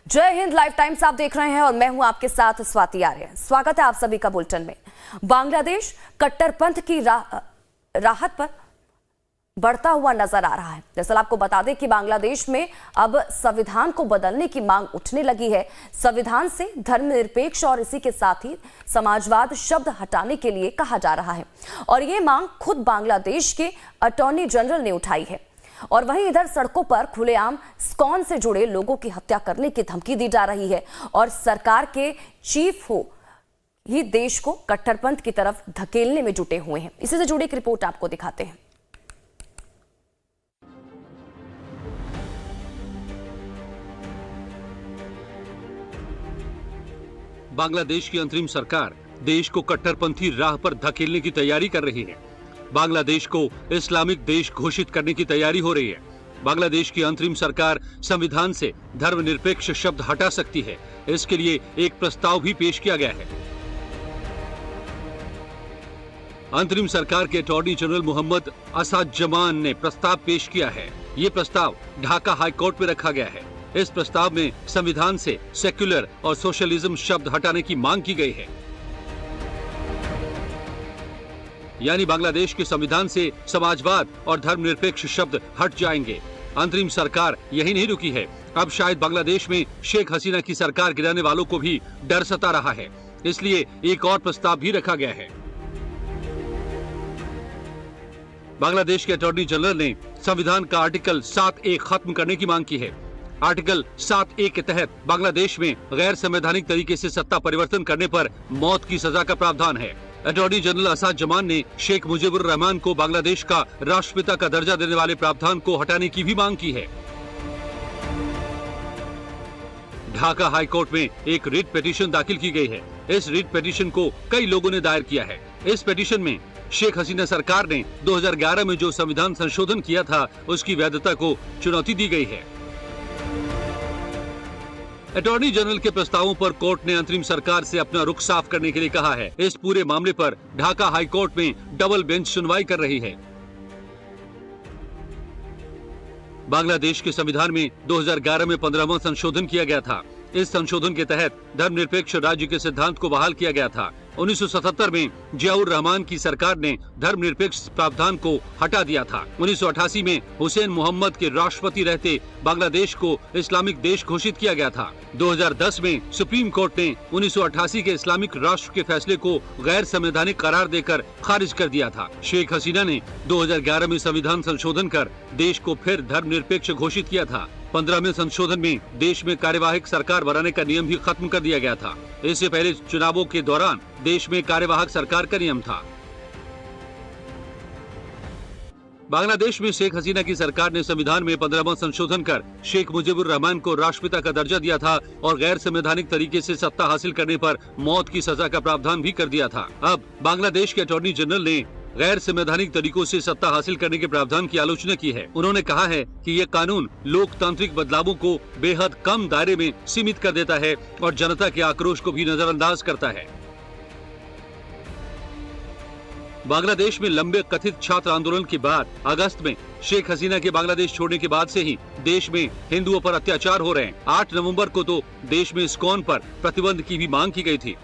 जय Hind live times आप देख रहे हैं और मैं हूं आपके साथ स्वाति आर्य। स्वागत है आप सभी का बुलेटिन में। बांग्लादेश कट्टरपंथ की राहत पर बढ़ता हुआ नजर आ रहा है। दरअसल आपको बता दें कि बांग्लादेश में अब संविधान को बदलने की मांग उठने लगी है। संविधान से धर्मनिरपेक्ष और इसी के साथ ही समाजवाद शब्द हटाने के लिए कहा जा रहा है और ये मांग खुद बांग्लादेश के अटॉर्नी जनरल ने उठाई है। और वहीं इधर सड़कों पर खुलेआम इस्कॉन से जुड़े लोगों की हत्या करने की धमकी दी जा रही है और सरकार के चीफ हो ही देश को कट्टरपंथ की तरफ धकेलने में जुटे हुए हैं। इसी से जुड़ी एक रिपोर्ट आपको दिखाते हैं। बांग्लादेश की अंतरिम सरकार देश को कट्टरपंथी राह पर धकेलने की तैयारी कर रही है। बांग्लादेश को इस्लामिक देश घोषित करने की तैयारी हो रही है। बांग्लादेश की अंतरिम सरकार संविधान से धर्मनिरपेक्ष शब्द हटा सकती है। इसके लिए एक प्रस्ताव भी पेश किया गया है। अंतरिम सरकार के अटॉर्नी जनरल मोहम्मद असादुज्जमान ने प्रस्ताव पेश किया है। ये प्रस्ताव ढाका हाईकोर्ट में रखा गया है। इस प्रस्ताव में संविधान से सेक्युलर और सोशलिज्म शब्द हटाने की मांग की गई है। यानी बांग्लादेश के संविधान से समाजवाद और धर्मनिरपेक्ष शब्द हट जाएंगे। अंतरिम सरकार यही नहीं रुकी है। अब शायद बांग्लादेश में शेख हसीना की सरकार गिराने वालों को भी डर सता रहा है। इसलिए एक और प्रस्ताव भी रखा गया है। बांग्लादेश के अटॉर्नी जनरल ने संविधान का आर्टिकल 7A खत्म करने की मांग की है। आर्टिकल 7A के तहत बांग्लादेश में गैर संवैधानिक तरीके से सत्ता परिवर्तन करने पर मौत की सजा का प्रावधान है। अटॉर्नी जनरल असादुज्जमान ने शेख मुजीबुर रहमान को बांग्लादेश का राष्ट्रपिता का दर्जा देने वाले प्रावधान को हटाने की भी मांग की है। ढाका हाईकोर्ट में एक रिट पिटीशन दाखिल की गई है। इस रिट पिटीशन को कई लोगों ने दायर किया है। इस पिटीशन में शेख हसीना सरकार ने 2011 में जो संविधान संशोधन किया था उसकी वैधता को चुनौती दी गई है। अटॉर्नी जनरल के प्रस्तावों पर कोर्ट ने अंतरिम सरकार से अपना रुख साफ करने के लिए कहा है। इस पूरे मामले पर ढाका हाईकोर्ट में डबल बेंच सुनवाई कर रही है। बांग्लादेश के संविधान में 2011 में 15वां संशोधन किया गया था। इस संशोधन के तहत धर्मनिरपेक्ष राज्य के सिद्धांत को बहाल किया गया था। 1977 में जियाउर रहमान की सरकार ने धर्मनिरपेक्ष प्रावधान को हटा दिया था। 1988 में हुसैन मोहम्मद के राष्ट्रपति रहते बांग्लादेश को इस्लामिक देश घोषित किया गया था। 2010 में सुप्रीम कोर्ट ने 1988 के इस्लामिक राष्ट्र के फैसले को गैर संवैधानिक करार देकर खारिज कर दिया था। शेख हसीना ने 2011 में संविधान संशोधन कर देश को फिर धर्मनिरपेक्ष घोषित किया था। 15वें संशोधन में देश में कार्यवाहक सरकार बनाने का नियम भी खत्म कर दिया गया था। इससे पहले चुनावों के दौरान देश में कार्यवाहक सरकार का नियम था। बांग्लादेश में शेख हसीना की सरकार ने संविधान में 15वां संशोधन कर शेख मुजीबुर रहमान को राष्ट्रपिता का दर्जा दिया था और गैर संवैधानिक तरीके से सत्ता हासिल करने पर मौत की सजा का प्रावधान भी कर दिया था। अब बांग्लादेश के अटॉर्नी जनरल ने गैर संवैधानिक तरीकों से सत्ता हासिल करने के प्रावधान की आलोचना की है। उन्होंने कहा है कि ये कानून लोकतांत्रिक बदलावों को बेहद कम दायरे में सीमित कर देता है और जनता के आक्रोश को भी नजरअंदाज करता है। बांग्लादेश में लंबे कथित छात्र आंदोलन के बाद अगस्त में शेख हसीना के बांग्लादेश छोड़ने के बाद से ही देश में हिंदुओं पर अत्याचार हो रहे हैं। 8 नवंबर को तो देश में इस्कॉन पर प्रतिबंध की भी मांग की गई थी।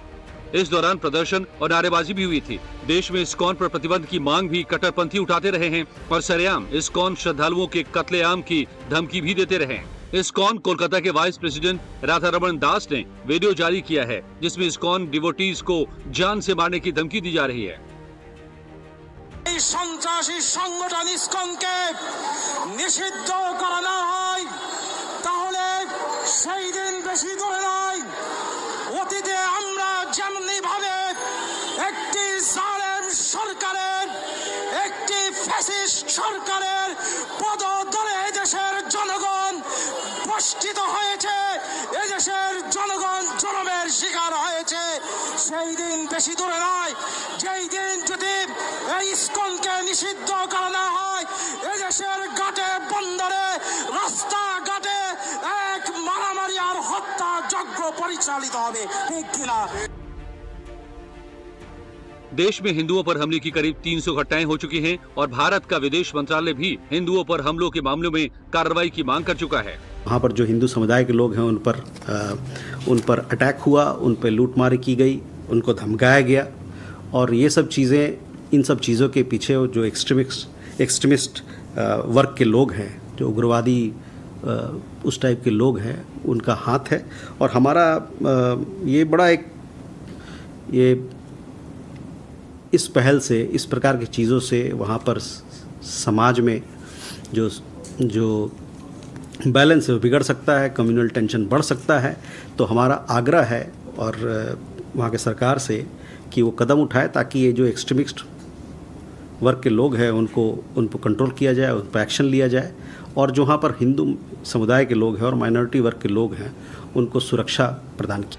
इस दौरान प्रदर्शन और नारेबाजी भी हुई थी। देश में इस्कॉन पर प्रतिबंध की मांग भी कट्टरपंथी उठाते रहे हैं और सरेआम इस्कॉन श्रद्धालुओं के कत्लेआम की धमकी भी देते रहे हैं। इस्कॉन कोलकाता के वाइस प्रेसिडेंट राधारमण दास ने वीडियो जारी किया है जिसमें इस्कॉन डिवोटीज को जान से मारने की धमकी दी जा रही है। সন্ত্রাসী সংগঠন ইসকনকে নিষিদ্ধ করা না হয় তাহলে সেই দিন বেশি দূরে নয়। অতীতে আমরা যেমনি ভাবে একটি জালেম সরকারের একটি ফ্যাসিস্ট সরকারের পদতলে দেশের জনগণ বঞ্চিত হয়েছে, এদেশের জনগণ জনমের শিকার হয়েছে, সেই দিন বেশি দূরে নয় যেই দিন যদি এই ইসকনকে নিষিদ্ধ করা না হয় এদেশের ঘাটে বন্দরে রাস্তাঘাটে এক মারামারি আর হত্যা যজ্ঞ পরিচালিত হবে। ঠিক কিনা? देश में हिंदुओं पर हमले की करीब 300 घटनाएं हो चुकी हैं और भारत का विदेश मंत्रालय भी हिंदुओं पर हमलों के मामलों में कार्रवाई की मांग कर चुका है। वहाँ पर जो हिंदू समुदाय के लोग हैं उन पर अटैक हुआ, उन पर लूटमारी की गई, उनको धमकाया गया। और ये सब चीज़ें, इन सब चीज़ों के पीछे जो एक्सट्रीमिस्ट वर्ग के लोग हैं, जो उग्रवादी उस टाइप के लोग हैं, उनका हाथ है। और हमारा ये बड़ा ये इस पहल से, इस प्रकार की चीज़ों से वहाँ पर समाज में जो बैलेंस है वो बिगड़ सकता है, कम्युनल टेंशन बढ़ सकता है। तो हमारा आग्रह है और वहाँ के सरकार से कि वो कदम उठाए ताकि ये जो एक्सट्रीमिस्ट वर्ग के लोग हैं उन पर कंट्रोल किया जाए, उन पर एक्शन लिया जाए। और जो वहाँ पर हिंदू समुदाय के लोग हैं और माइनॉरिटी वर्ग के लोग हैं उनको सुरक्षा प्रदान की।